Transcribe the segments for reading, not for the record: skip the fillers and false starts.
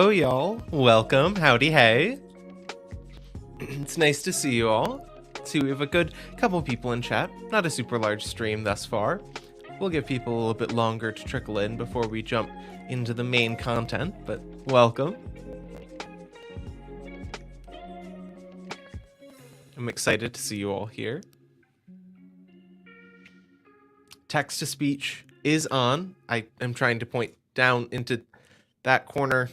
Hello, y'all. Welcome. Howdy, hey. It's nice to see you all. See, we have a good couple people in chat. Not a super large stream thus far. We'll give people a little bit longer to trickle in before we jump into the main content, but welcome. I'm excited to see you all here. Text to speech is on. I am trying to point down into that corner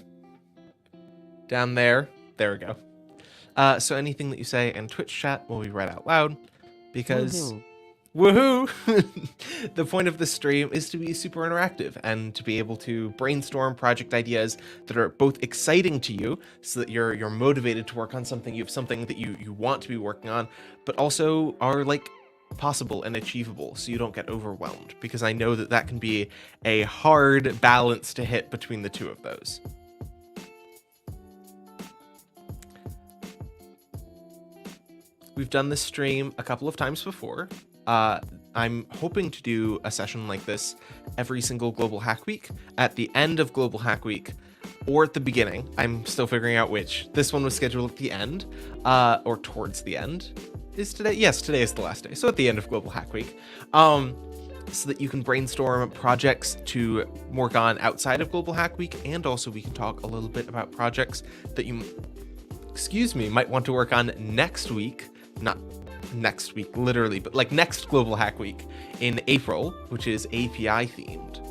down there. There we go. So anything that you say in Twitch chat will be read out loud because woohoo! The point of the stream is to be super interactive and to be able to brainstorm project ideas that are both exciting to you so that you're motivated to work on something, you have something that you want to be working on, but also are like possible and achievable so you don't get overwhelmed, because I know that that can be a hard balance to hit between the two of those. We've done this stream a couple of times before. I'm hoping to do a session like this every single Global Hack Week, at the end of Global Hack Week, or at the beginning. I'm still figuring out which. This one was scheduled at the end, or towards the end. Is today? Yes, today is the last day. So at the end of Global Hack Week. So that you can brainstorm projects to work on outside of Global Hack Week, and also we can talk a little bit about projects that you, might want to work on next week. Not next week, literally, but like next Global Hack Week in April, which is API themed.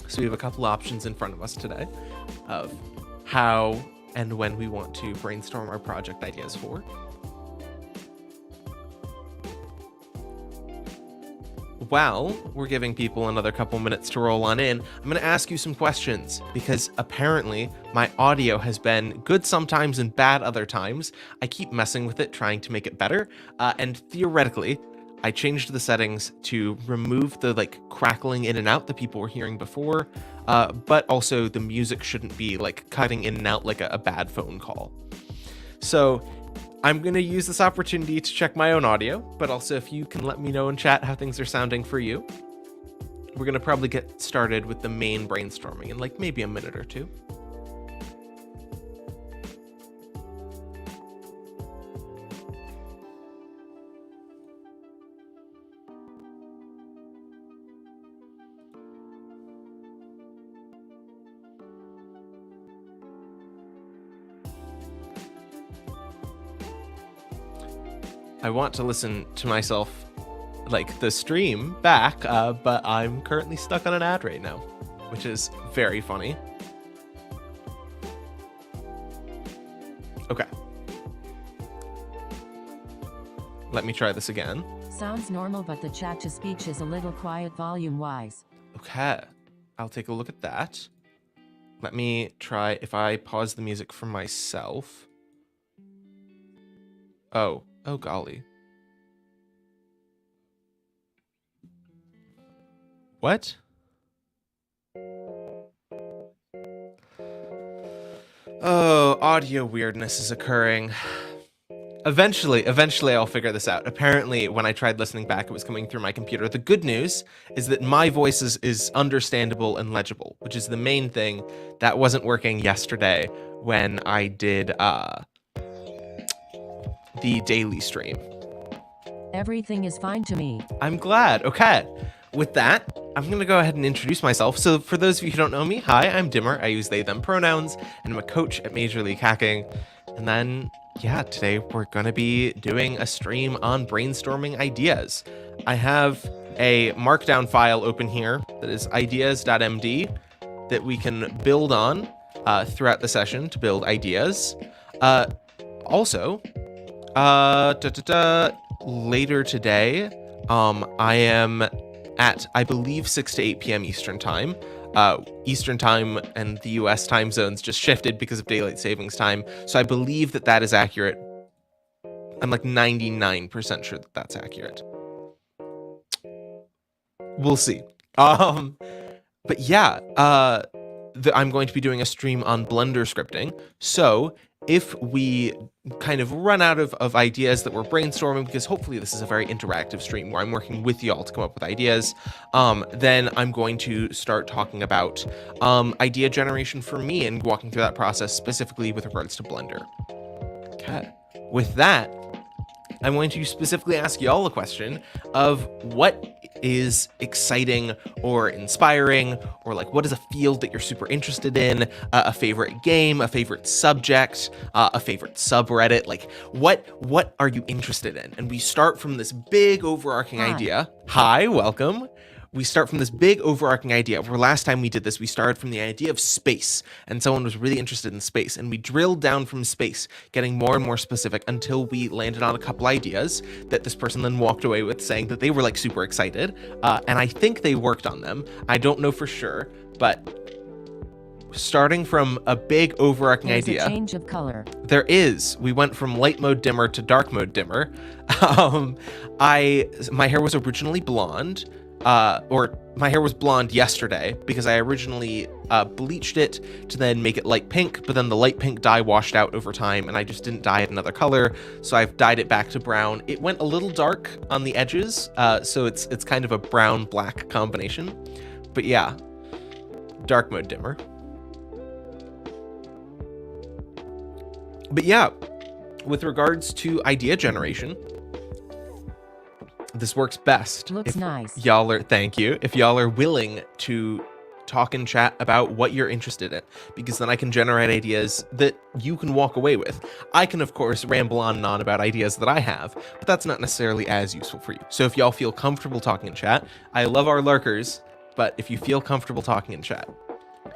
So we have a couple options in front of us today of how and when we want to brainstorm our project ideas for. While we're giving people another couple minutes to roll on in, I'm going to ask you some questions, because apparently my audio has been good sometimes and bad other times. I keep messing with it, trying to make it better, and theoretically, I changed the settings to remove the like crackling in and out that people were hearing before, but also the music shouldn't be like cutting in and out like a bad phone call. So I'm going to use this opportunity to check my own audio, but also if you can let me know in chat how things are sounding for you. We're going to probably get started with the main brainstorming in like maybe a minute or two. I want to listen to myself, like the stream back, but I'm currently stuck on an ad right now, which is very funny. Okay. Let me try this again. Sounds normal, but the chat to speech is a little quiet volume-wise. Okay. I'll take a look at that. Let me try if I pause the music for myself. Oh golly. What? Oh, audio weirdness is occurring. Eventually I'll figure this out. Apparently, when I tried listening back, it was coming through my computer. The good news is that my voice is understandable and legible, which is the main thing. That wasn't working yesterday when I did the daily stream. Everything is fine to me. I'm glad. Okay. With that, I'm going to go ahead and introduce myself. So for those of you who don't know me, hi, I'm Dimmer. I use they, them pronouns, and I'm a coach at Major League Hacking. And then, yeah, today we're going to be doing a stream on brainstorming ideas. I have a markdown file open here that is ideas.md that we can build on throughout the session to build ideas. Also, later today, I am at, I believe, 6 to 8 p.m. Eastern time. Eastern time and the US time zones just shifted because of daylight savings time. So I believe that that is accurate. I'm like 99% sure that that's accurate. We'll see. But yeah, I'm going to be doing a stream on Blender scripting. So if we kind of run out of ideas that we're brainstorming, because hopefully this is a very interactive stream where I'm working with y'all to come up with ideas, then I'm going to start talking about idea generation for me and walking through that process specifically with regards to Blender. Okay. With that, I'm going to specifically ask y'all a question of what is exciting or inspiring, or like what is a field that you're super interested in, a favorite game, a favorite subject, a favorite subreddit, like what are you interested in? And we start from this big overarching idea. Hi, welcome. We start from this big overarching idea where last time we did this, we started from the idea of space, and someone was really interested in space, and we drilled down from space, getting more and more specific until we landed on a couple ideas that this person then walked away with, saying that they were like super excited. And I think they worked on them. I don't know for sure, but starting from a big overarching There's idea. A change of color. There is. We went from light mode dimmer to dark mode dimmer. My hair was originally blonde. Or my hair was blonde yesterday because I originally bleached it to then make it light pink, but then the light pink dye washed out over time and I just didn't dye it another color, so I've dyed it back to brown. It went a little dark on the edges, so it's kind of a brown-black combination. But yeah, dark mode dimmer. But yeah, with regards to idea generation, this works best. Looks nice. Thank you. If y'all are willing to talk and chat about what you're interested in, because then I can generate ideas that you can walk away with. I can, of course, ramble on and on about ideas that I have, but that's not necessarily as useful for you. So if y'all feel comfortable talking in chat, I love our lurkers, but if you feel comfortable talking in chat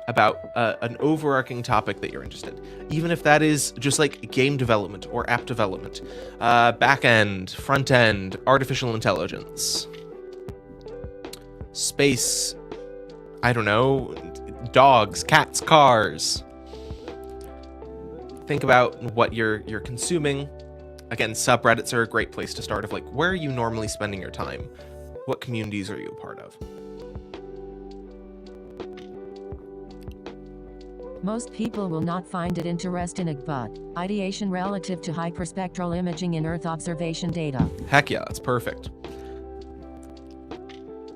about an overarching topic that you're interested in, even if that is just like game development or app development, back end, front end, artificial intelligence, space, I don't know, dogs, cats, cars. Think about what you're consuming. Again, subreddits are a great place to start of like, where are you normally spending your time? What communities are you a part of? Most people will not find it interesting, but ideation relative to hyperspectral imaging in Earth observation data. Heck yeah, that's perfect.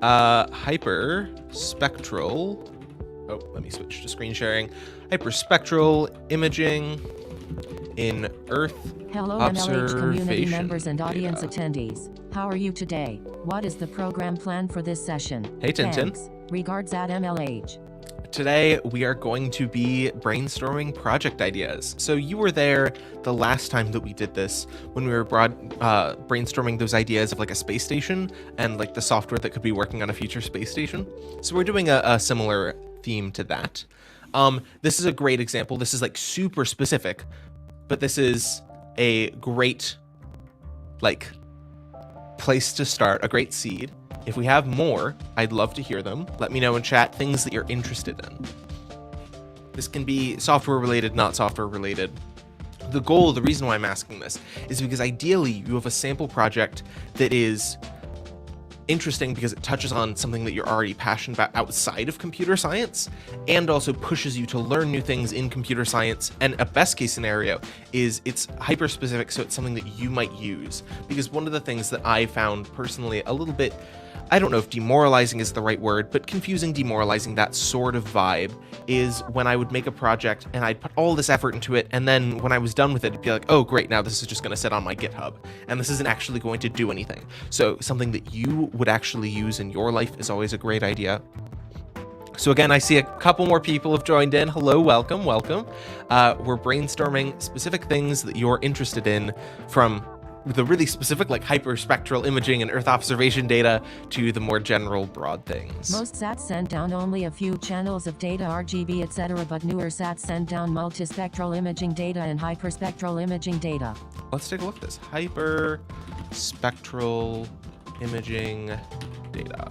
Hyperspectral. Oh, let me switch to screen sharing. Hyperspectral imaging in Earth Hello, MLH community members and audience attendees. How are you today? What is the program plan for this session? Hey, Tintin. Thanks. Regards at MLH. Today, we are going to be brainstorming project ideas. So you were there the last time that we did this when we were brainstorming those ideas of like a space station and like the software that could be working on a future space station. So we're doing a similar theme to that. This is a great example. This is like super specific, but this is a great like place to start, a great seed. If we have more, I'd love to hear them. Let me know in chat things that you're interested in. This can be software related, not software related. The goal, the reason why I'm asking this is because ideally you have a sample project that is interesting because it touches on something that you're already passionate about outside of computer science and also pushes you to learn new things in computer science. And a best case scenario is it's hyper specific, so it's something that you might use. Because one of the things that I found personally a little bit, I don't know if demoralizing is the right word, but confusing, demoralizing, that sort of vibe, is when I would make a project and I'd put all this effort into it, and then when I was done with it, it'd be like, oh great, now this is just going to sit on my GitHub, and this isn't actually going to do anything. So something that you would actually use in your life is always a great idea. So again, I see a couple more people have joined in. Hello, welcome, welcome. We're brainstorming specific things that you're interested in, from the really specific like hyperspectral imaging and Earth observation data to the more general broad things. Most SATs send down only a few channels of data, RGB, etc., but newer SATs send down multispectral imaging data and hyperspectral imaging data. Let's take a look at this. Hyperspectral imaging data.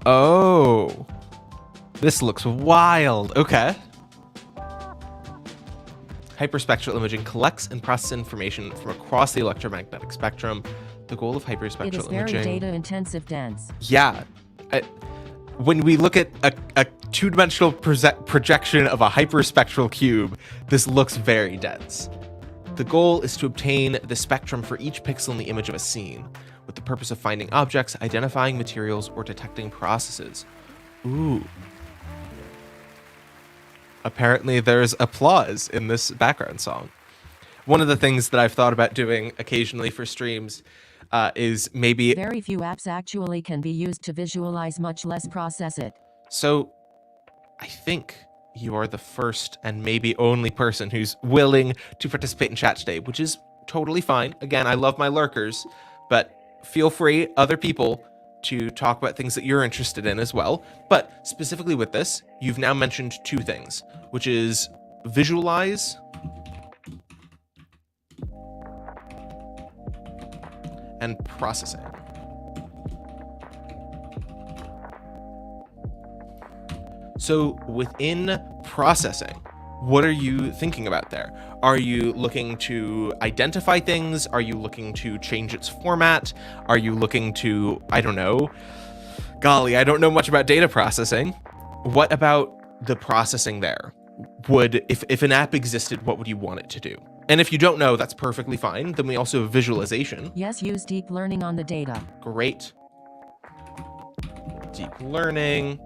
Oh, this looks wild. Okay. Hyperspectral imaging collects and processes information from across the electromagnetic spectrum. The goal of hyperspectral It is very imaging. data-intensive, dense. Yeah. When we look at a two-dimensional projection of a hyperspectral cube, this looks very dense. The goal is to obtain the spectrum for each pixel in the image of a scene, with the purpose of finding objects, identifying materials, or detecting processes. Ooh. Apparently there's applause in this background song. One of the things that I've thought about doing occasionally for streams is maybe... Very few apps actually can be used to visualize, much less process it. So I think you are the first and maybe only person who's willing to participate in chat today, which is totally fine. Again, I love my lurkers, but feel free, other people, to talk about things that you're interested in as well. But specifically with this, you've now mentioned two things, which is visualize and processing. So within processing, what are you thinking about there? Are you looking to identify things? Are you looking to change its format? Are you looking to, I don't know, golly, I don't know much about data processing. What about the processing there? If an app existed, what would you want it to do? And if you don't know, that's perfectly fine. Then we also have visualization. Yes, use deep learning on the data. Great. Deep learning.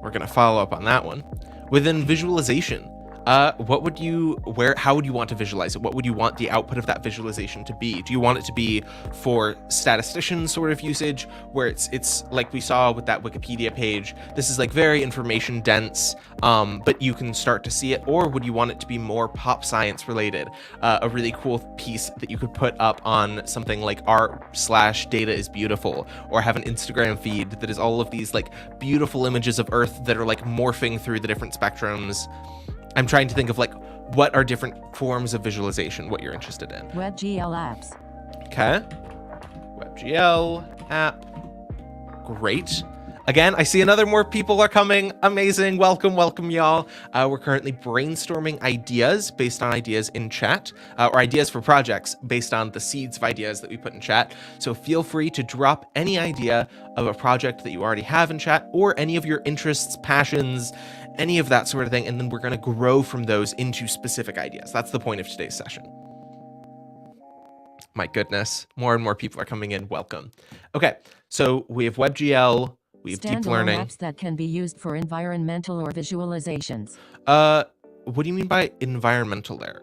We're going to follow up on that one. Within visualization, how would you want to visualize it? What would you want the output of that visualization to be? Do you want it to be for statistician sort of usage, where it's like we saw with that Wikipedia page, this is like very information dense, but you can start to see it? Or would you want it to be more pop science related, a really cool piece that you could put up on something like art/data is beautiful, or have an Instagram feed that is all of these like beautiful images of Earth that are like morphing through the different spectrums? I'm trying to think of like what are different forms of visualization, what you're interested in. WebGL apps. Okay. WebGL app. Great. Again, I see more people are coming. Amazing. Welcome, welcome, y'all. We're currently brainstorming ideas based on ideas in chat, or ideas for projects based on the seeds of ideas that we put in chat. So feel free to drop any idea of a project that you already have in chat, or any of your interests, passions, any of that sort of thing. And then we're going to grow from those into specific ideas. That's the point of today's session. My goodness, more and more people are coming in. Welcome. Okay, so we have WebGL. We have deep learning. Apps that can be used for environmental or visualizations. What do you mean by environmental there?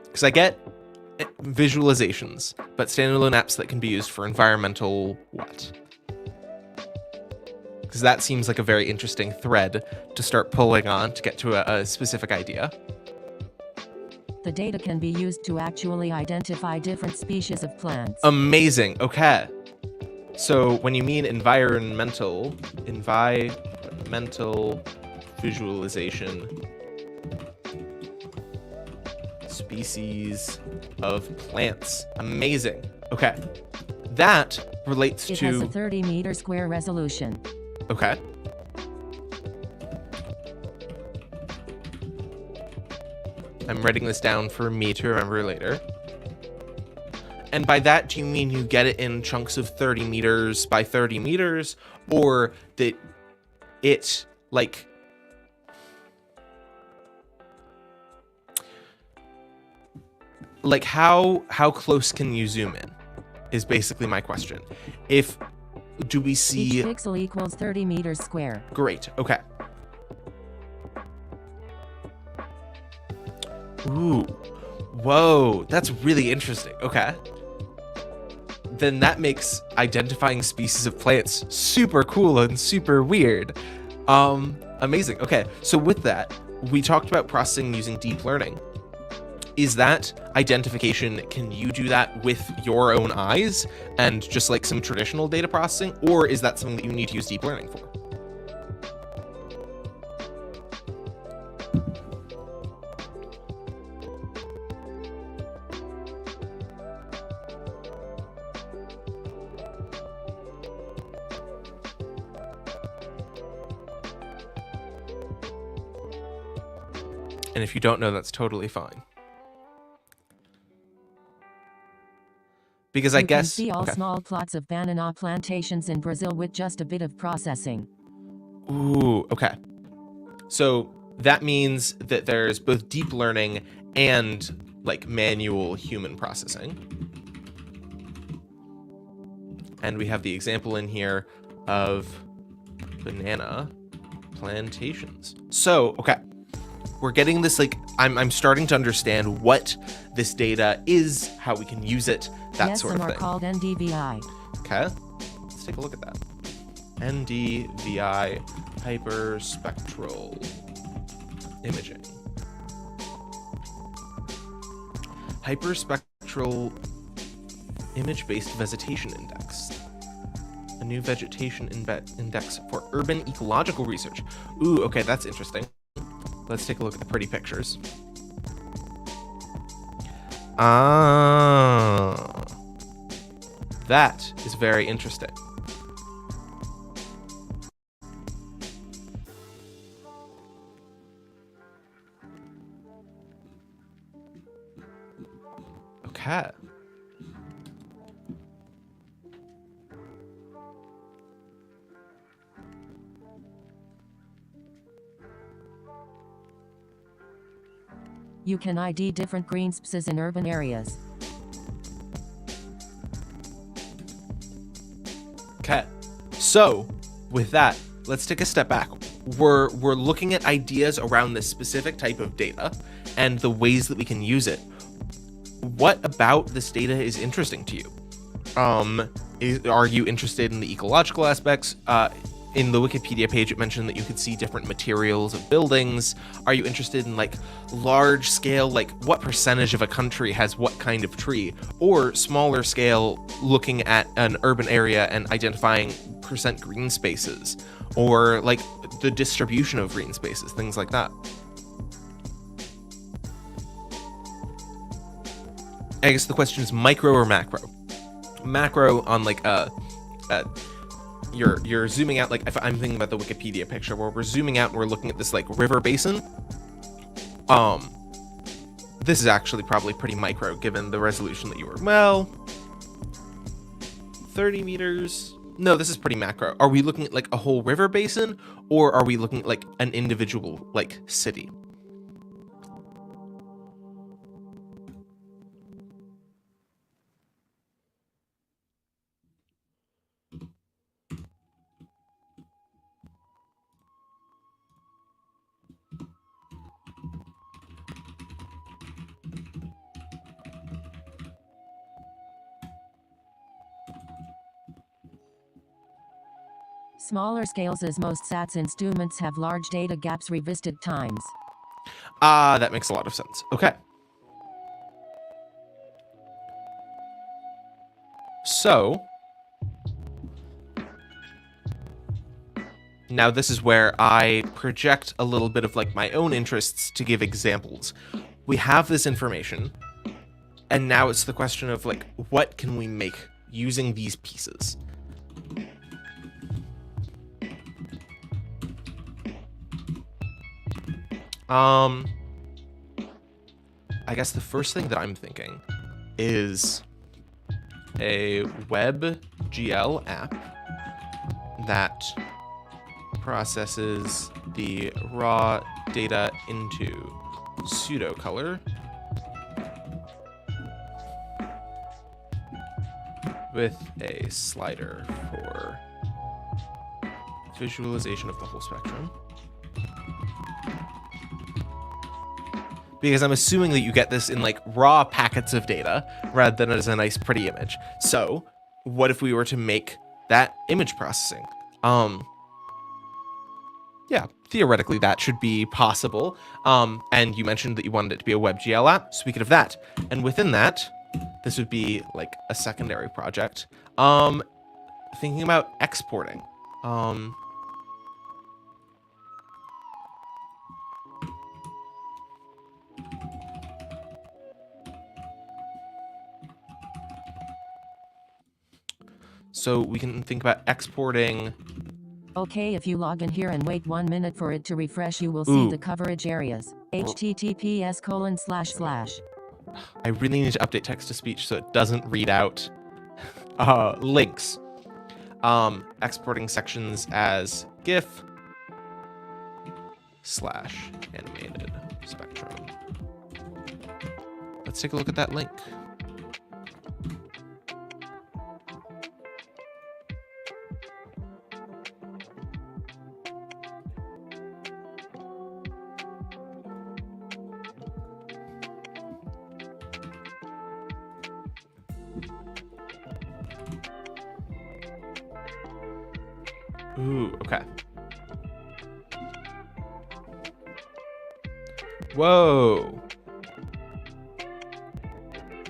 Because I get visualizations, but standalone apps that can be used for environmental what? Because that seems like a very interesting thread to start pulling on to get to a specific idea. The data can be used to actually identify different species of plants. Amazing. Okay. So when you mean environmental visualization, species of plants. Amazing. Okay. That relates It to... has a 30-meter square resolution. Okay. I'm writing this down for me to remember later. And by that, do you mean you get it in chunks of 30 meters by 30 meters? Or that it, like... Like, how close can you zoom in? Is basically my question. Do we see... Each pixel equals 30 meters square. Great, okay. Ooh, whoa, that's really interesting. Okay. Then that makes identifying species of plants super cool and super weird. Amazing. Okay, so with that, we talked about processing using deep learning. Is that identification, can you do that with your own eyes and just like some traditional data processing, or is that something that you need to use deep learning for? And if you don't know, that's totally fine. Because I You can guess... see all okay. small plots of banana plantations in Brazil with just a bit of processing. Ooh, okay. So that means that there's both deep learning and like manual human processing. And we have the example in here of banana plantations. So, okay. We're getting this, like, I'm starting to understand what this data is, how we can use it, that Yes, sort of some are thing. called NDVI. Okay, let's take a look at that. NDVI, hyperspectral imaging. Hyperspectral image-based vegetation index. A new vegetation index for urban ecological research. Ooh, okay, that's interesting. Let's take a look at the pretty pictures. Ah, that is very interesting. Okay. You can ID different green spaces in urban areas. Okay. So, with that, let's take a step back. We're looking at ideas around this specific type of data and the ways that we can use it. What about this data is interesting to you? Are you interested in the ecological aspects? In the Wikipedia page, it mentioned that you could see different materials of buildings. Are you interested in like large scale, like what percentage of a country has what kind of tree? Or smaller scale, looking at an urban area and identifying percent green spaces? Or like the distribution of green spaces, things like that. I guess the question is micro or macro? Macro on like you're zooming out, like if I'm thinking about the Wikipedia picture where we're zooming out and we're looking at this like river basin. This is actually probably pretty micro given the resolution that you were, well, 30 meters. No, this is pretty macro. Are we looking at like a whole river basin or are we looking at like an individual like city? Smaller scales, as most SATs instruments have large data gaps revisited times. Ah, that makes a lot of sense. Okay. So now this is where I project a little bit of like my own interests to give examples. We have this information, and now it's the question of like, what can we make using these pieces? I guess the first thing that I'm thinking is a WebGL app that processes the raw data into pseudo color with a slider for visualization of the whole spectrum. Because I'm assuming that you get this in like raw packets of data rather than as a nice pretty image. So what if we were to make that image processing? Yeah, theoretically that should be possible. And you mentioned that you wanted it to be a WebGL app, so we could have that. And within that, this would be like a secondary project. Thinking about exporting. So we can think about exporting Okay, if you log in here and wait 1 minute for it to refresh, you will see Ooh. the coverage areas. https:// I really need to update text-to-speech so it doesn't read out links. Exporting sections as GIF / animated spectrum. Let's take a look at that link. Ooh, okay. Whoa.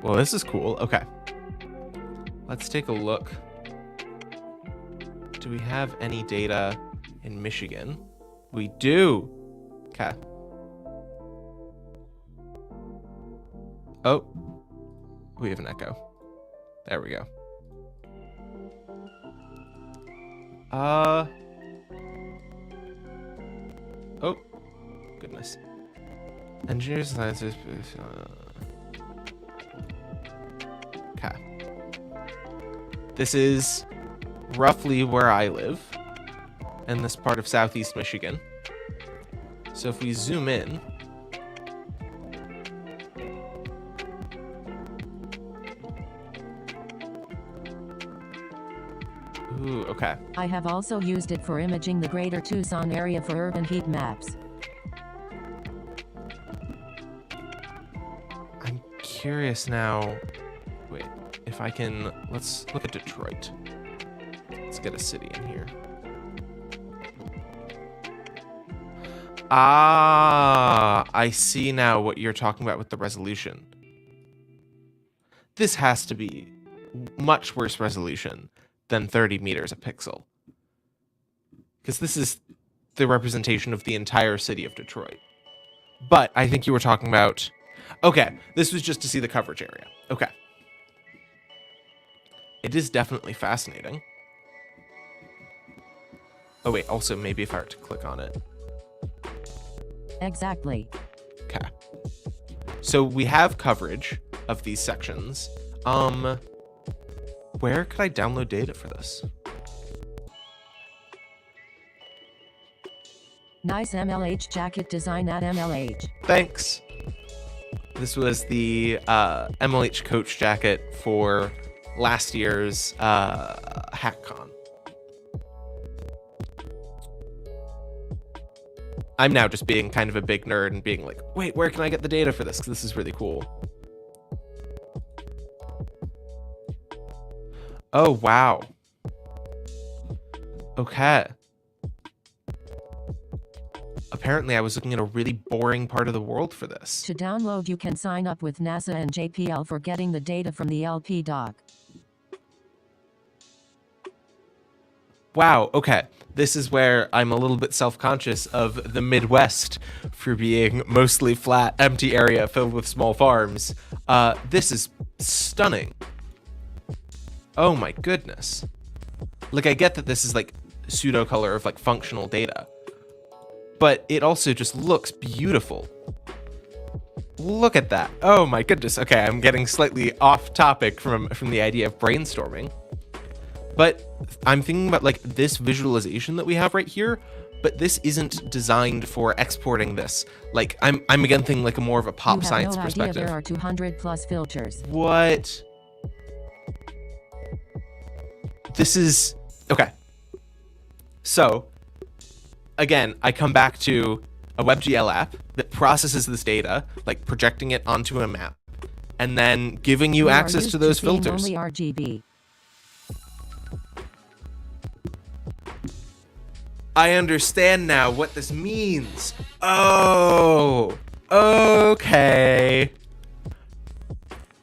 Well, this is cool. Okay. Let's take a look. Do we have any data in Michigan? We do. Okay. Oh, we have an echo. There we go. Oh, goodness. Engineers, scientists. Okay. This is roughly where I live, in this part of Southeast Michigan. So if we zoom in, ooh, okay. I have also used it for imaging the greater Tucson area for urban heat maps. I'm curious now. Wait, if I can, let's look at Detroit. Let's get a city in here. Ah, I see now what you're talking about with the resolution. This has to be much worse resolution than 30 meters a pixel. Because this is the representation of the entire city of Detroit. But I think you were talking about... Okay, this was just to see the coverage area. Okay. It is definitely fascinating. Oh wait, also maybe if I were to click on it. Exactly. Okay. So we have coverage of these sections. Where could I download data for this? Nice MLH jacket design at MLH. Thanks. This was the MLH coach jacket for last year's HackCon. I'm now just being kind of a big nerd and being like, wait, where can I get the data for this? 'Cause this is really cool. Oh, wow. Okay. Apparently, I was looking at a really boring part of the world for this. To download, you can sign up with NASA and JPL for getting the data from the LP doc. Wow, okay. This is where I'm a little bit self-conscious of the Midwest for being mostly flat, empty area filled with small farms. This is stunning. Oh my goodness. Like, I get that this is like pseudo color of like functional data, but it also just looks beautiful. Look at that. Oh my goodness. Okay, I'm getting slightly off topic from the idea of brainstorming. But I'm thinking about like this visualization that we have right here, but this isn't designed for exporting this. Like I'm again thinking like a more of a pop science perspective. There are 200 plus filters. What? This is okay. So again, I come back to a WebGL app that processes this data, like projecting it onto a map, and then giving you access to those filters. Only RGB. I understand now what this means. Oh, okay.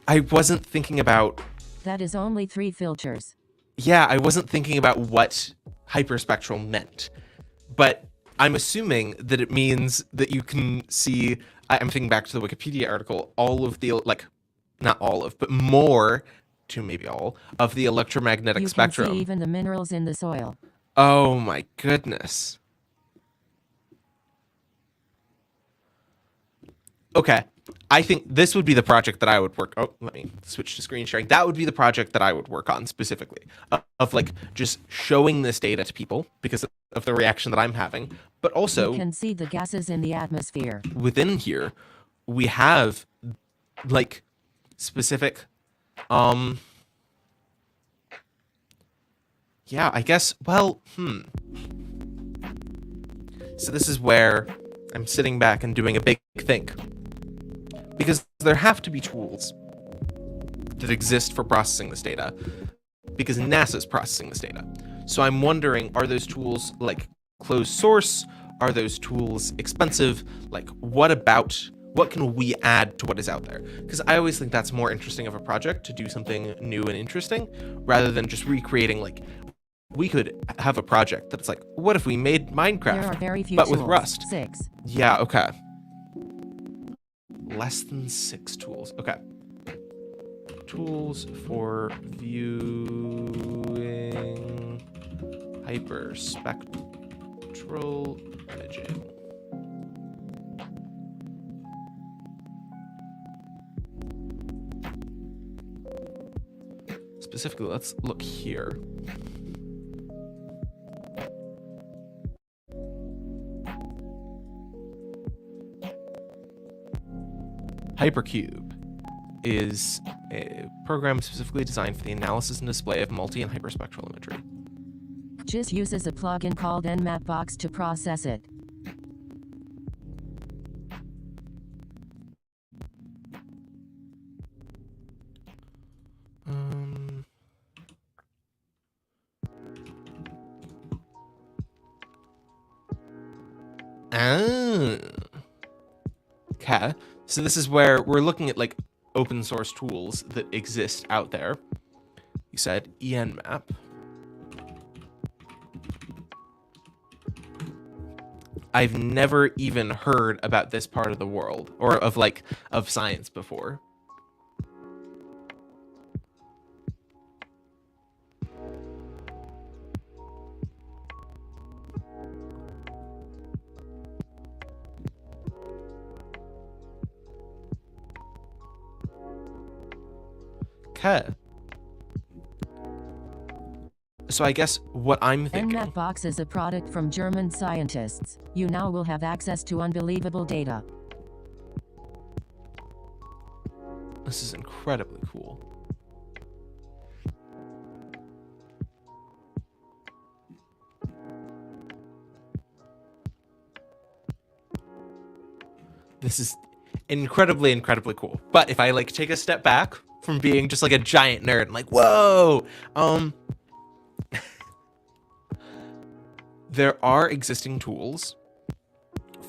I wasn't thinking about... That is only 3 filters. Yeah, I wasn't thinking about what hyperspectral meant. But I'm assuming that it means that you can see... I'm thinking back to the Wikipedia article, all of the, like, not all of, but more, to maybe all, of the electromagnetic spectrum. You can see even the minerals in the soil. Oh my goodness. Okay. I think this would be the project that I would work. Oh, let me switch to screen sharing. That would be the project that I would work on specifically, of like just showing this data to people because of the reaction that I'm having. But You also can see the gases in the atmosphere. within here, we have like specific, yeah, I guess, well, So this is where I'm sitting back and doing a big think. Because there have to be tools that exist for processing this data, because NASA's processing this data. So I'm wondering, are those tools like closed source? Are those tools expensive? Like, what can we add to what is out there? Because I always think that's more interesting of a project, to do something new and interesting rather than just recreating. Like, we could have a project that's like, what if we made Minecraft There are very few but tools. with Rust? 6. Yeah, okay. Less than 6 tools. Okay. Tools for viewing hyperspectral imaging. Specifically, let's look here. Hypercube is a program specifically designed for the analysis and display of multi and hyperspectral imagery. JIS uses a plugin called Nmapbox to process it. Okay. So this is where we're looking at like open source tools that exist out there. You said ENMAP. I've never even heard about this part of the world or of science before. Okay. So I guess what I'm thinking... Nmapbox is a product from German scientists. You now will have access to unbelievable data. This is incredibly cool. This is incredibly cool. But if I like take a step back from being just like a giant nerd and like, whoa, there are existing tools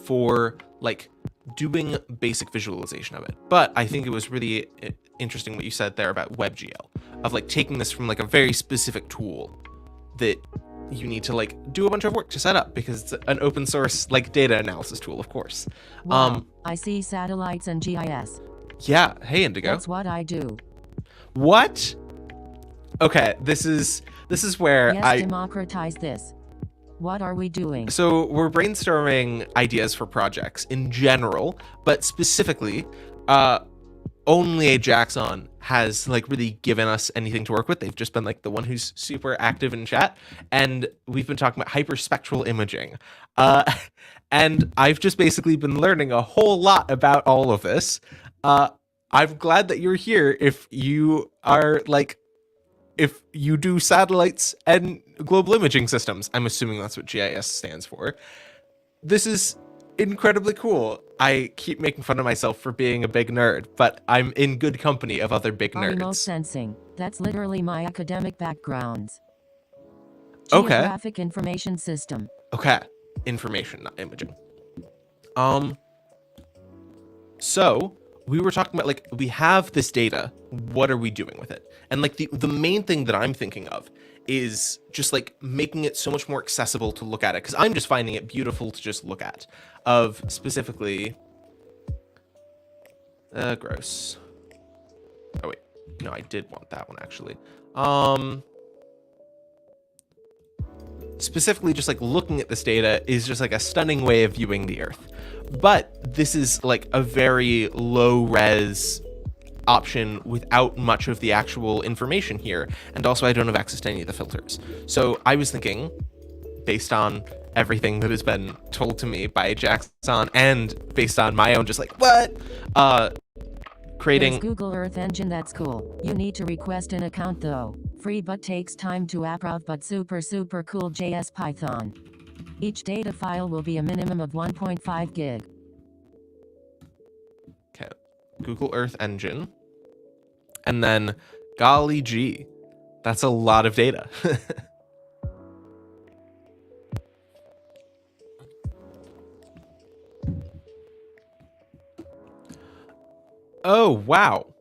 for like doing basic visualization of it. But I think it was really interesting what you said there about WebGL, of like taking this from like a very specific tool that you need to like do a bunch of work to set up because it's an open source like data analysis tool, of course. Wow, I see satellites and GIS. Yeah. Hey, Indigo. That's what I do. What? Okay, this is where Yes, democratize this. What are we doing? So we're brainstorming ideas for projects in general, but specifically, only Ajaxon has like really given us anything to work with. They've just been like the one who's super active in chat, and we've been talking about hyperspectral imaging. And I've just basically been learning a whole lot about all of this. I'm glad that you're here. If you are like, if you do satellites and global imaging systems, I'm assuming that's what GIS stands for. This is incredibly cool. I keep making fun of myself for being a big nerd, but I'm in good company of other big nerds. Remote sensing. That's literally my academic backgrounds. Okay. Geographic information system. Okay. Information, not imaging. So we were talking about like, we have this data. What are we doing with it? And like the main thing that I'm thinking of is just like making it so much more accessible to look at it, because I'm just finding it beautiful to just look at. Of specifically, gross. Oh wait, no, I did want that one actually. specifically just like looking at this data is just like a stunning way of viewing the Earth. But this is like a very low res option without much of the actual information here. And also I don't have access to any of the filters. So I was thinking, based on everything that has been told to me by Jackson and based on my own just like, what? Creating There's Google Earth Engine, that's cool. You need to request an account though. Free but takes time to approve, but super cool. JS Python. Each data file will be a minimum of 1.5 gig. Okay, Google Earth Engine. And then, golly gee, that's a lot of data. Oh, wow.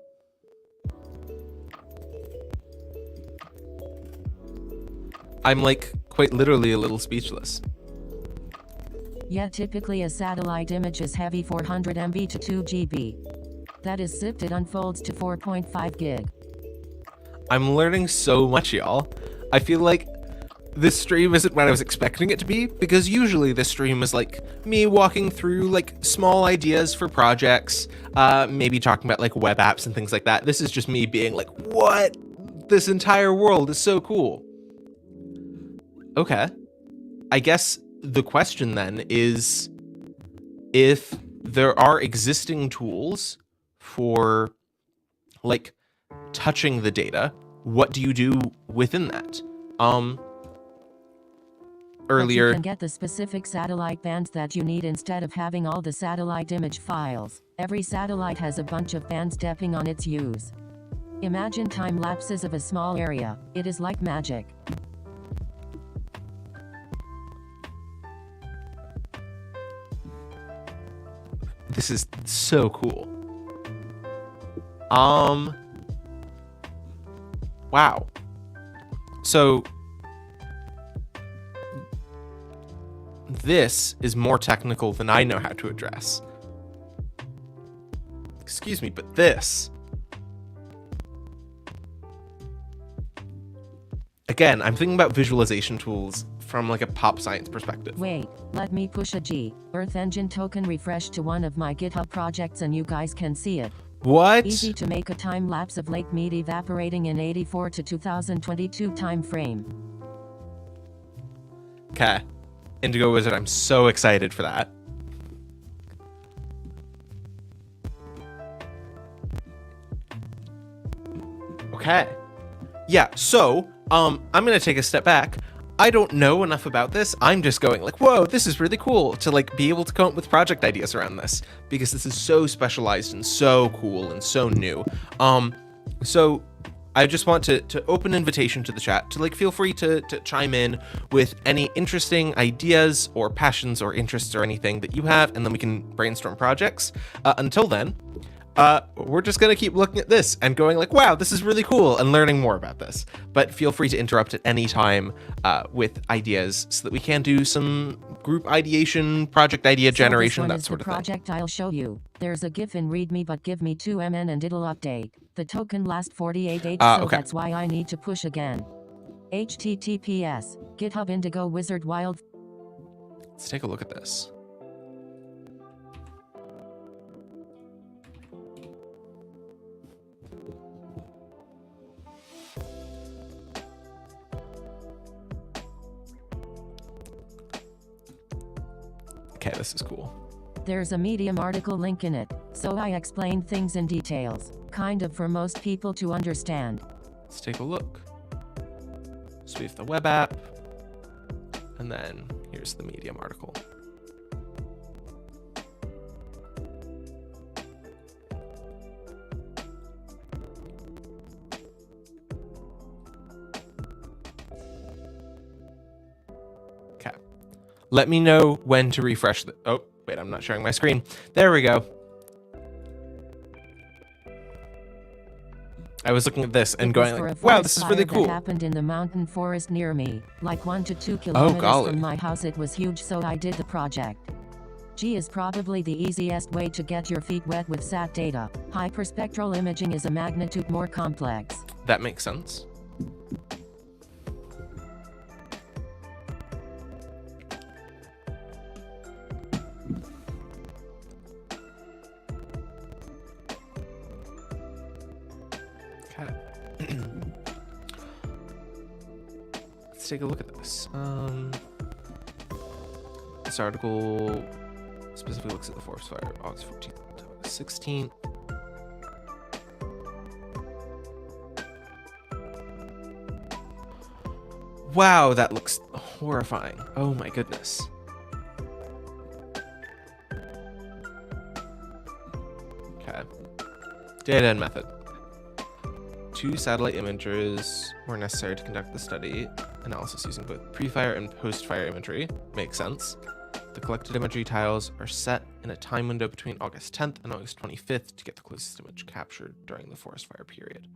I'm like quite literally a little speechless. Yeah, typically a satellite image is heavy 400 MB to 2 GB. That is zipped, it unfolds to 4.5 gig. I'm learning so much, y'all. I feel like this stream isn't what I was expecting it to be, because usually this stream is like me walking through like small ideas for projects, maybe talking about like web apps and things like that. This is just me being like, what? This entire world is so cool. Okay. I guess the question then is if there are existing tools for like touching the data, what do you do within that? Earlier, you can get the specific satellite bands that you need instead of having all the satellite image files. Every satellite has a bunch of bands depending on its use. Imagine time lapses of a small area. It is like magic. This is so cool. Wow. So this is more technical than I know how to address. Excuse me, but this. Again, I'm thinking about visualization tools from like a pop science perspective. Wait, let me push a G. Earth Engine token refresh to one of my GitHub projects and you guys can see it. What? Easy to make a time lapse of lake mead evaporating in 84 to 2022 time frame. Okay. Indigo Wizard, I'm so excited for that. Okay. Yeah, so, I'm gonna take a step back. I don't know enough about this. I'm just going like, whoa, this is really cool to like be able to come up with project ideas around this because this is so specialized and so cool and so new. So I just want to open invitation to the chat to like feel free to chime in with any interesting ideas or passions or interests or anything that you have, and then we can brainstorm projects. Until then, we're just gonna keep looking at this and going like, wow, this is really cool, and learning more about this. But feel free to interrupt at any time with ideas so that we can do some group ideation, project idea generation, that sort of thing. Project I'll show you. There's a GIF in README, but give me 2 MN and it'll update. The token lasts 48 8, so okay. that's why I need to push again. HTTPS GitHub Indigo Wizard Wild. Let's take a look at this. Okay, this is cool. There's a Medium article link in it, so I explain things in details, kind of for most people to understand. Let's take a look. So we have the web app, and then here's the Medium article. Okay. Let me know when to refresh the... Oh, wait, I'm not showing my screen. There we go. I was looking at this and going like, wow, this is really cool. It happened in the mountain forest near me, like 1 to 2 kilometers from my house. It was huge, so I did the project. G is probably the easiest way to get your feet wet with SAT data. Hyperspectral imaging is a magnitude more complex. That makes sense. Okay. Let's take a look at this. This article specifically looks at the forest fire August 14th to August 16th. Wow, that looks horrifying. Oh my goodness. Okay. Data and method. 2 satellite images were necessary to conduct the study. Analysis using both pre-fire and post-fire imagery. Makes sense. The collected imagery tiles are set in a time window between August 10th and August 25th to get the closest image captured during the forest fire period.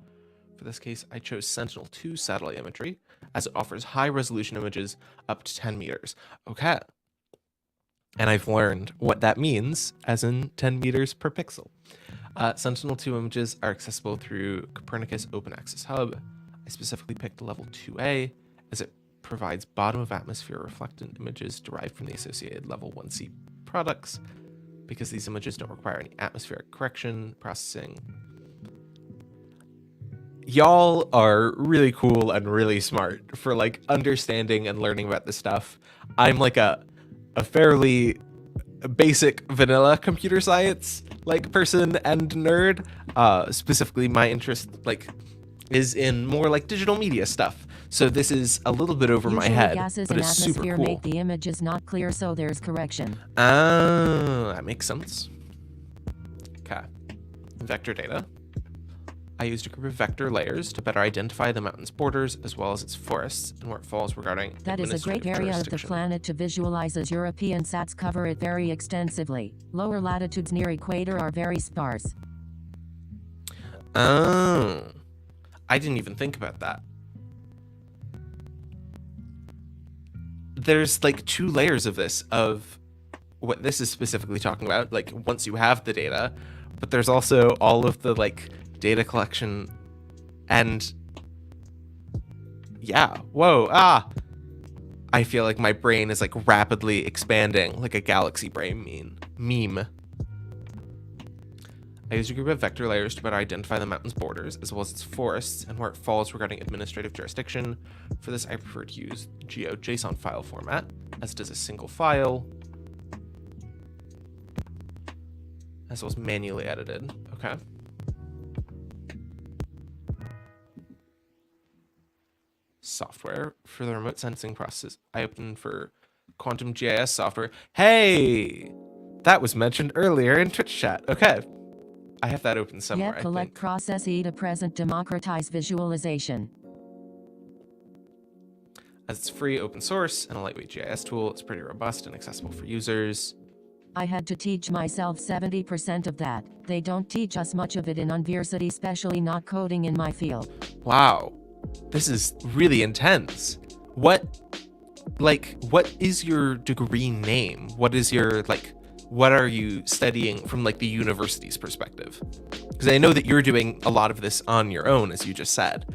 For this case, I chose Sentinel-2 satellite imagery, as it offers high-resolution images up to 10 meters. Okay. And I've learned what that means, as in 10 meters per pixel. Sentinel-2 images are accessible through Copernicus Open Access Hub. I specifically picked level 2A, as it provides bottom-of-atmosphere reflectant images derived from the associated level 1C products, because these images don't require any atmospheric correction, processing. Y'all are really cool and really smart for like understanding and learning about this stuff. I'm like a fairly basic vanilla computer science like person and nerd. Specifically my interest like is in more like digital media stuff. So this is a little bit over my head, gases but and it's super atmosphere cool. make the images not clear, so there's correction. Ah, that makes sense. Okay. Vector data. I used a group of vector layers to better identify the mountain's borders as well as its forests and where it falls regarding That is a great area of the planet to visualize, as European sats cover it very extensively. Lower latitudes near equator are very sparse. Oh, I didn't even think about that. There's like 2 layers of this, of what this is specifically talking about, like once you have the data, but there's also all of the like data collection and yeah, whoa, I feel like my brain is like rapidly expanding like a galaxy brain meme. I used a group of vector layers to better identify the mountain's borders as well as its forests and where it falls regarding administrative jurisdiction. For this, I prefer to use GeoJSON file format, as it is a single file, as well as manually edited. Okay. Software for the remote sensing processes. I opened for Quantum GIS software. Hey, that was mentioned earlier in Twitch chat. Okay. I have that open somewhere. Yeah, collect I think. process E to present democratize visualization. As it's free, open source, and a lightweight GIS tool, it's pretty robust and accessible for users. I had to teach myself 70% of that. They don't teach us much of it in university, especially not coding in my field. Wow, this is really intense. What is your degree name? What is your what are you studying from like the university's perspective? Because I know that you're doing a lot of this on your own, as you just said.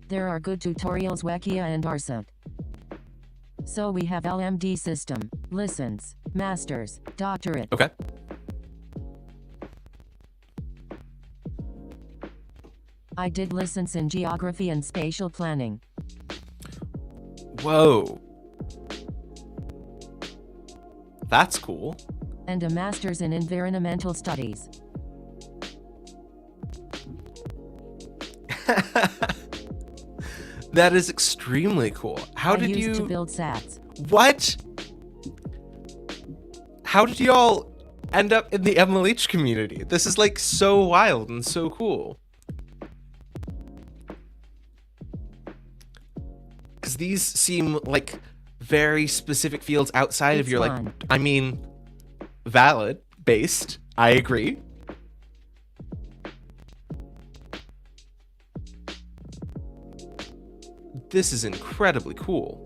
There are good tutorials, Wikia and Arsa. So we have LMD system, listens, masters, doctorate. Okay. I did license in geography and spatial planning. Whoa. That's cool. And a master's in environmental studies. That is extremely cool. How did you to build sats? What? How did y'all end up in the MLH community? This is like so wild and so cool. Because these seem like very specific fields outside of your valid, based. I agree. This is incredibly cool.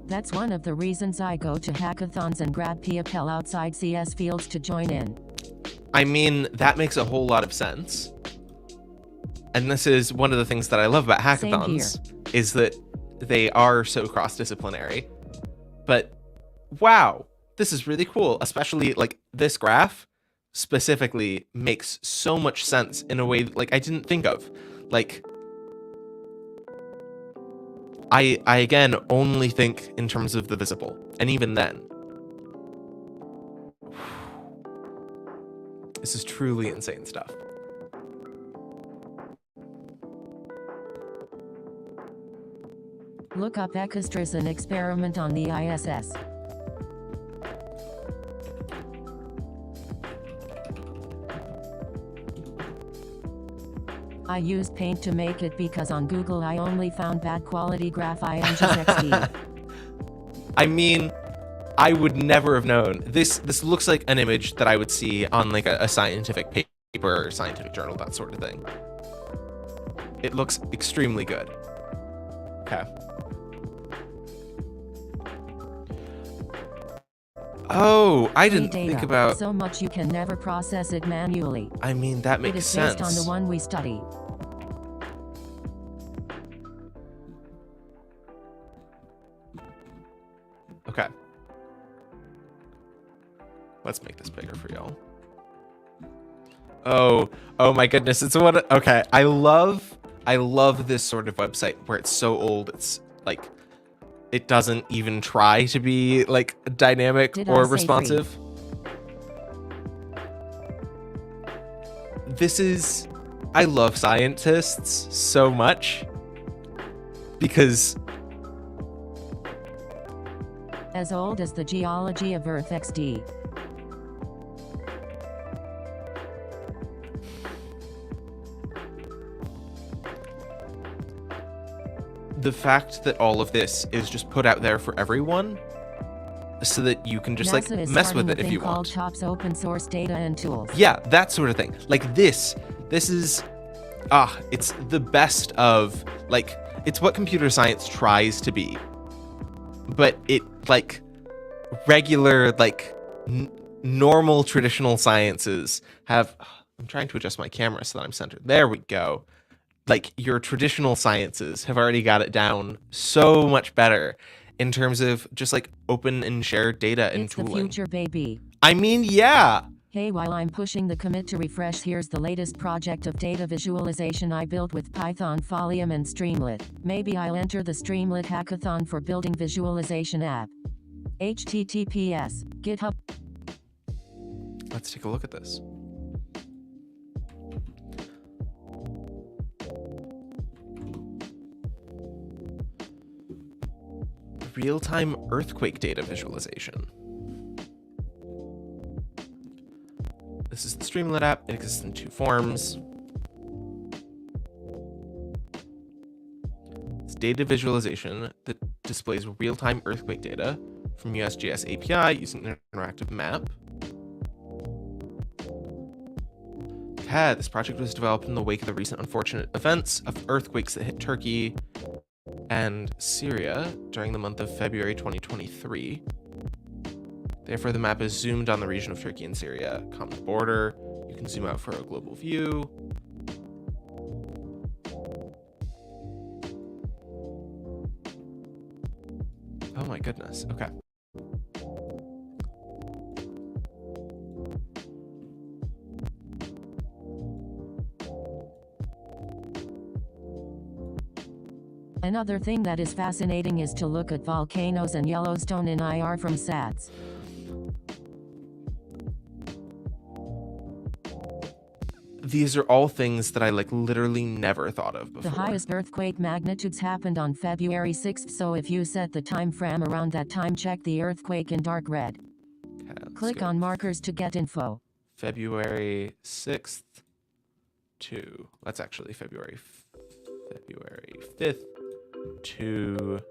That's one of the reasons I go to hackathons and grab PFL outside CS fields to join in. I mean, that makes a whole lot of sense. And this is one of the things that I love about hackathons, is that they are so cross-disciplinary. But wow, this is really cool, especially like this graph specifically makes so much sense in a way like I didn't think of. Like I again only think in terms of the visible, and even then this is truly insane stuff. Look up Ecostras, an experiment on the ISS. I used Paint to make it because on Google I only found bad quality graph IMGs. I mean, I would never have known. This looks like an image that I would see on like a scientific paper or scientific journal, that sort of thing. It looks extremely good. Okay. Oh, I didn't think about... So much you can never process it manually. I mean, that makes sense. It is based on the one we study. Okay. Let's make this bigger for y'all. Oh my goodness, it's what... Okay, I love this sort of website where it's so old, it's like... It doesn't even try to be like dynamic or responsive. This is, I love scientists so much because as old as the geology of Earth XD. The fact that all of this is just put out there for everyone so that you can just NASA like mess with it if you want. TOPS open source data and tools. Yeah, that sort of thing. Like this is it's the best of like, it's what computer science tries to be, but it like regular like normal traditional sciences have... I'm trying to adjust my camera so that I'm centered. There we go. Like your traditional sciences have already got it down so much better in terms of just like open and shared data and tooling. It's the future, baby. I mean, yeah. Hey, while I'm pushing the commit to refresh, here's the latest project of data visualization I built with Python, Folium, and Streamlit. Maybe I'll enter the Streamlit hackathon for building visualization app. HTTPS, GitHub. Let's take a look at this. Real-time earthquake data visualization. This is the Streamlit app. It exists in two forms. It's data visualization that displays real-time earthquake data from USGS API using an interactive map. Okay, this project was developed in the wake of the recent unfortunate events of earthquakes that hit Turkey and Syria during the month of February 2023. Therefore, the map is zoomed on the region of Turkey and Syria, common border. You can zoom out for a global view. Oh my goodness, okay. Another thing that is fascinating is to look at volcanoes and Yellowstone in IR from SATs. These are all things that I like literally never thought of before. The highest earthquake magnitudes happened on February 6th, so if you set the time frame around that time, check the earthquake in dark red. Okay, click on markers to get info. February 6th to, that's actually February 5th to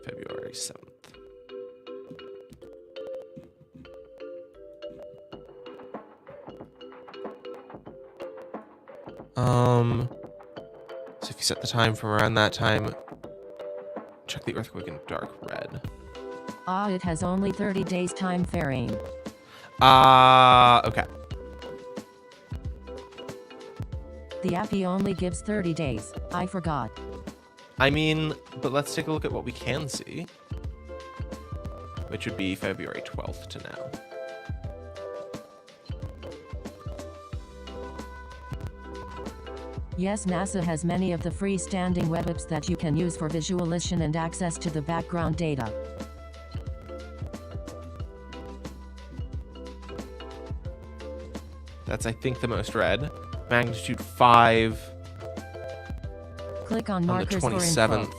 February 7th. So if you set the time from around that time, check the earthquake in dark red. It has only 30 days time frame. Okay. The API only gives 30 days. I forgot. I mean, but let's take a look at what we can see, which would be February 12th to now. Yes, NASA has many of the freestanding web apps that you can use for visualization and access to the background data. That's, I think, the most read. Magnitude 5. Click on markers the 27th.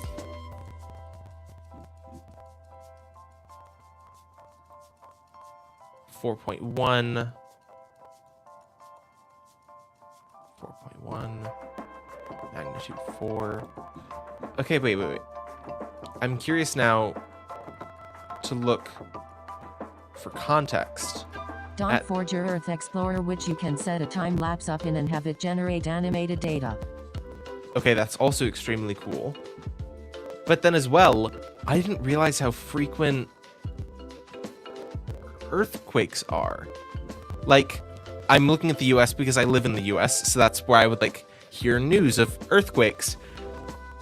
For 4.1. 4.1. Magnitude 4. Okay, wait. I'm curious now to look for context. Don't forge your Earth Explorer, which you can set a time lapse up in and have it generate animated data. Okay, that's also extremely cool. But then as well, I didn't realize how frequent earthquakes are. Like, I'm looking at the US because I live in the US, so that's where I would like hear news of earthquakes.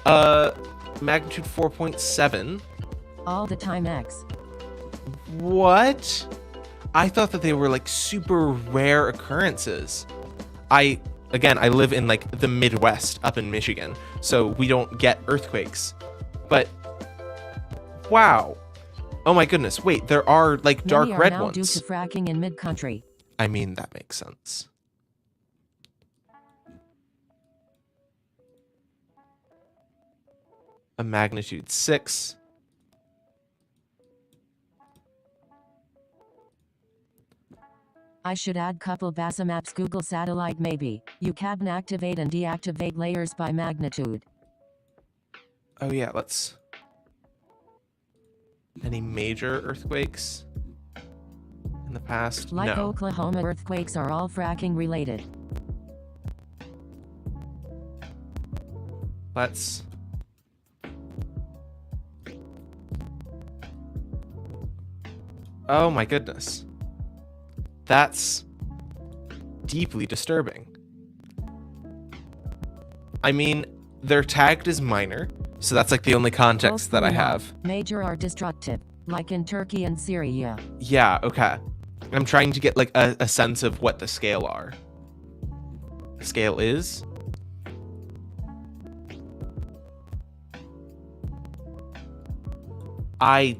Magnitude 4.7. All the time X. What? I thought that they were like super rare occurrences. Again, I live in like the Midwest up in Michigan, so we don't get earthquakes. But wow. Oh my goodness. Wait, there are like dark Many are red now ones. due to fracking in mid-country. I mean, that makes sense. A magnitude 6. I should add couple BASA maps Google Satellite maybe. You can activate and deactivate layers by magnitude. Oh yeah, let's... Any major earthquakes in the past? Like No. Oklahoma earthquakes are all fracking related. Let's... Oh my goodness. That's deeply disturbing. I mean, they're tagged as minor, so that's like the only context that I have. Major are destructive, like in Turkey and Syria. Yeah, okay. I'm trying to get like a sense of what the scale are. The scale is... I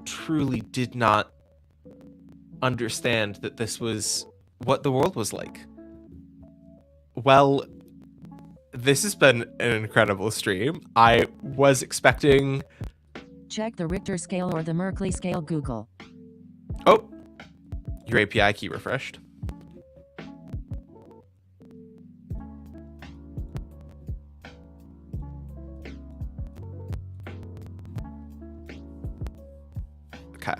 truly did not understand that this was what the world was like. Well, this has been an incredible stream. I was expecting... Check the Richter scale or the Mercalli scale, Google. Oh, your API key refreshed. Okay.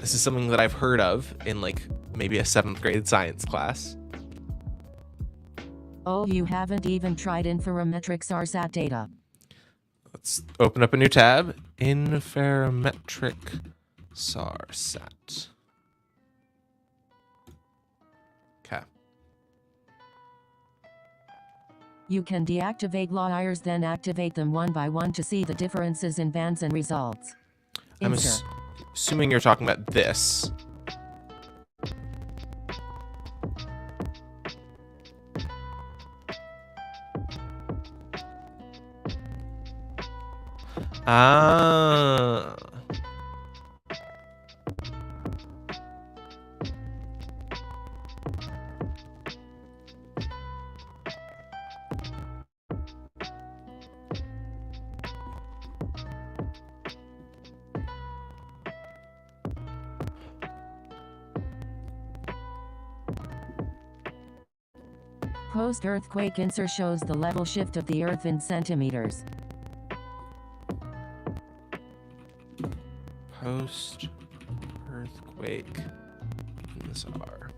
This is something that I've heard of in like maybe a 7th grade science class. Oh, you haven't even tried interferometric SAR-SAT data. Let's open up a new tab. Interferometric SAR-SAT. Okay. You can deactivate layers, then activate them one by one to see the differences in bands and results. I'm assuming you're talking about this. Ah. Post-earthquake insert shows the level shift of the Earth in centimeters. Post-earthquake SAR.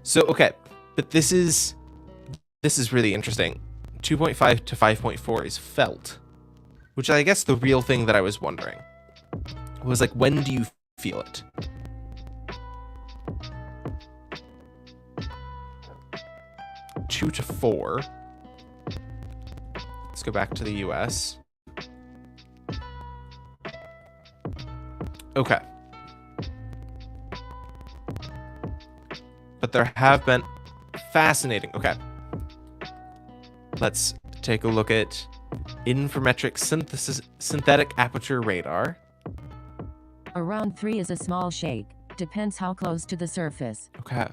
So, okay, but this is really interesting. 2.5 to 5.4 is felt, which I guess the real thing that I was wondering was like, when do you feel it? 2 to 4. Let's go back to the US. Okay. But there have been fascinating. Okay. Let's take a look at Informametric synthetic aperture radar. Around 3 is a small shake. Depends how close to the surface. Okay.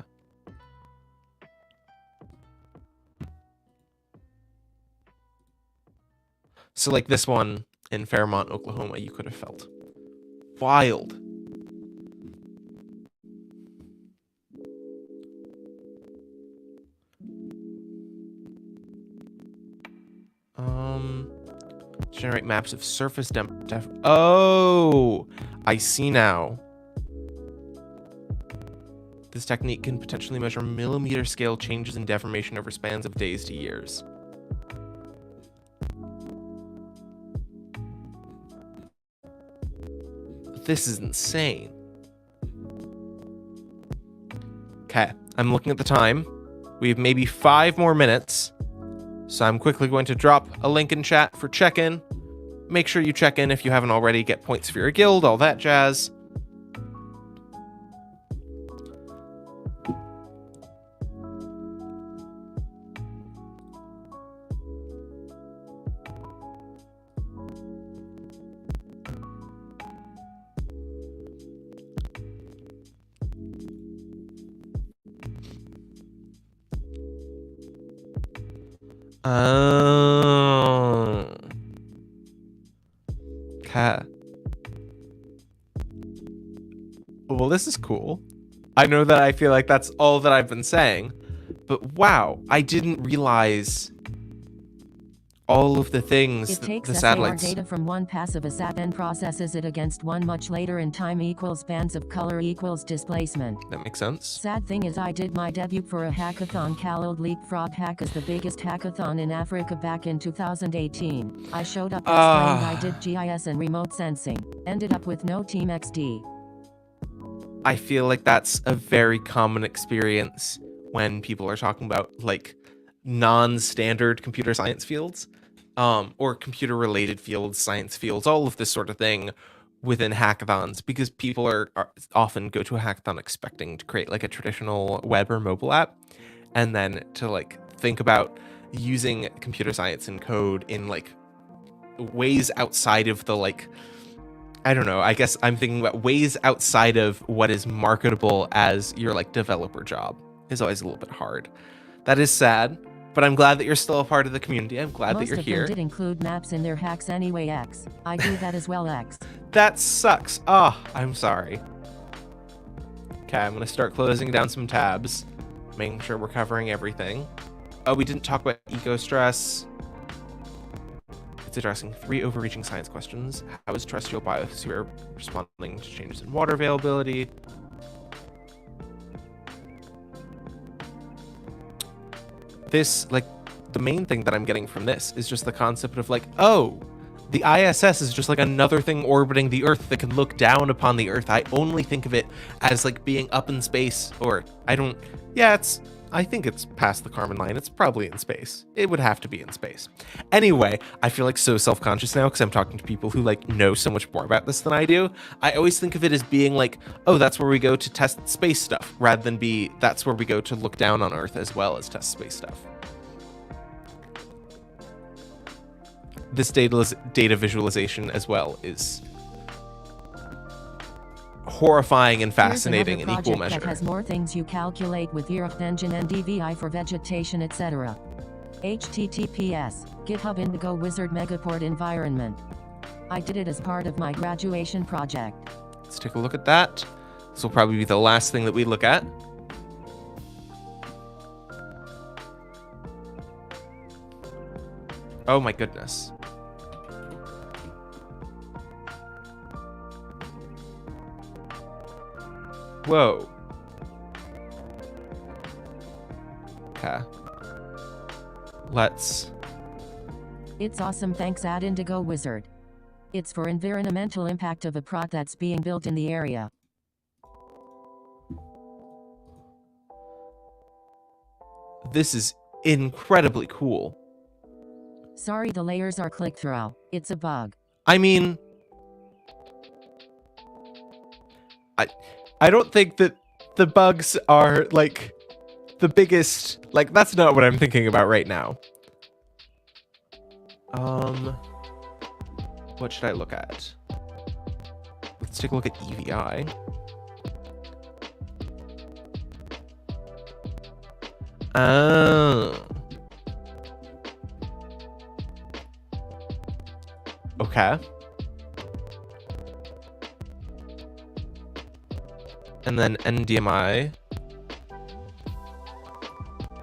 So like this one in Fairmont, Oklahoma, you could have felt. Wild. Generate maps of surface oh, I see now. This technique can potentially measure millimeter scale changes in deformation over spans of days to years. This is insane. Okay, I'm looking at the time. We have maybe 5 more minutes. So I'm quickly going to drop a link in chat for check-in. Make sure you check in if you haven't already. Get points for your guild, all that jazz. Okay. Well, this is cool. I know that I feel like that's all that I've been saying, but wow, I didn't realize all of the things it takes the SAR satellites... data from one pass of a sat and processes it against one much later in time equals bands of color equals displacement. That makes sense. Sad thing is I did my debut for a hackathon called Leapfrog Hack as the biggest hackathon in Africa back in 2018. I showed up explained I did GIS and remote sensing. Ended up with no Team XD. I feel like that's a very common experience when people are talking about like non-standard computer science fields, or computer-related fields, science fields, all of this sort of thing within hackathons, because people are often go to a hackathon expecting to create like a traditional web or mobile app, and then to like think about using computer science and code in like ways outside of the like, I don't know, I guess I'm thinking about ways outside of what is marketable as your like developer job is always a little bit hard. That is sad, but I'm glad that you're still a part of the community. I'm glad that you're here. Most of them did include maps in their hacks anyway, X. I do that as well, X. That sucks. Oh, I'm sorry. Okay, I'm gonna start closing down some tabs, making sure we're covering everything. Oh, we didn't talk about eco-stress. It's addressing 3 overreaching science questions. How is terrestrial biosphere responding to changes in water availability? This, like, the main thing that I'm getting from this is just the concept of like, oh, the ISS is just like another thing orbiting the Earth that can look down upon the Earth. I only think of it as like being up in space, or I think it's past the Kármán line. It's probably in space. It would have to be in space. Anyway, I feel like so self-conscious now because I'm talking to people who like know so much more about this than I do. I always think of it as being like, oh, that's where we go to test space stuff, rather than that's where we go to look down on Earth as well as test space stuff. This data visualization as well is horrifying and fascinating in equal measure. That has more things you calculate with Earth Engine and DVI for vegetation, etc. HTTPS GitHub Indigo Wizard Megaport environment. I did it as part of my graduation project. Let's take a look at that. This will probably be the last thing that we look at. Oh my goodness. Whoa. Okay. It's awesome, thanks at Indigo Wizard. It's for environmental impact of a prot that's being built in the area. This is incredibly cool. Sorry, the layers are click-through. It's a bug. I mean, I don't think that the bugs are, like, the biggest... Like, that's not what I'm thinking about right now. What should I look at? Let's take a look at EVI. Oh. Okay. And then NDMI.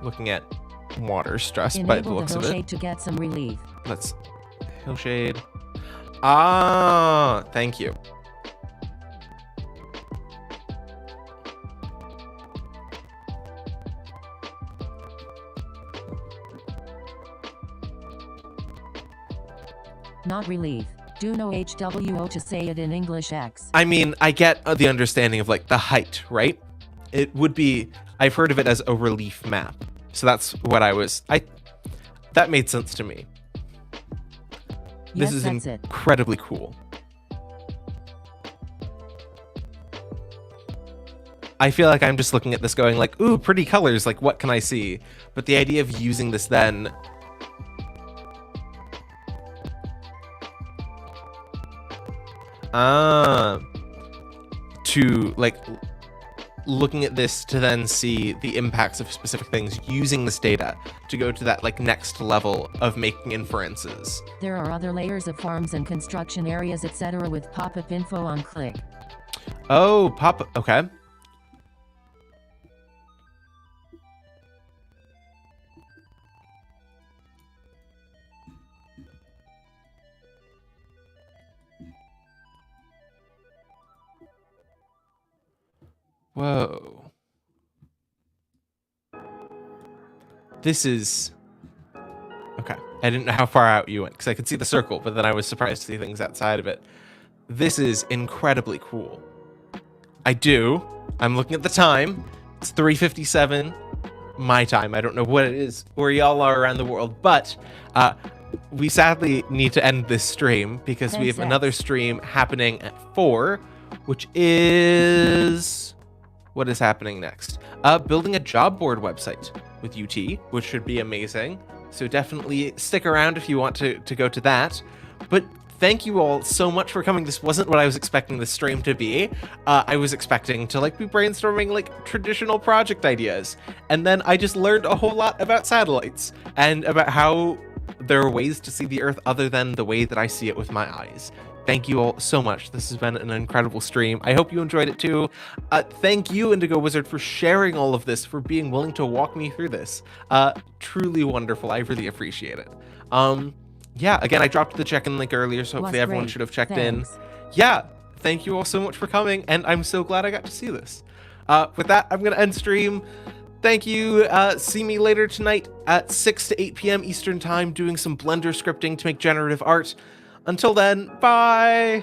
Looking at water stress by the looks of it. Hillshade to get some relief. Let's Hillshade. Ah, thank you. Not relief. Do no HWO to say it in English X. I mean, I get the understanding of, like, the height, right? It would be, I've heard of it as a relief map. So that's what that made sense to me. This is incredibly cool. I feel like I'm just looking at this going like, ooh, pretty colors, like what can I see? But the idea of using this then... to, like, looking at this to then see the impacts of specific things, using this data to go to that, like, next level of making inferences. There are other layers of farms and construction areas, etc. with pop-up info on click. Oh, okay. Whoa. This is... Okay. I didn't know how far out you went, because I could see the circle, but then I was surprised to see things outside of it. This is incredibly cool. I'm looking at the time. It's 3:57 my time. I don't know what it is where y'all are around the world, but we sadly need to end this stream because we have another stream happening at 4, which is... What is happening next? Building a job board website with UT, which should be amazing. So definitely stick around if you want to go to that. But thank you all so much for coming. This wasn't what I was expecting this stream to be. I was expecting to be brainstorming like traditional project ideas. And then I just learned a whole lot about satellites and about how there are ways to see the Earth other than the way that I see it with my eyes. Thank you all so much. This has been an incredible stream. I hope you enjoyed it too. Thank you, Indigo Wizard, for sharing all of this, for being willing to walk me through this. Truly wonderful. I really appreciate it. Yeah, again, I dropped the check-in link earlier, so hopefully everyone should have checked in. Yeah, thank you all so much for coming, and I'm so glad I got to see this. With that, I'm going to end stream. Thank you. See me later tonight at 6 to 8 p.m. Eastern Time doing some Blender scripting to make generative art. Until then, bye!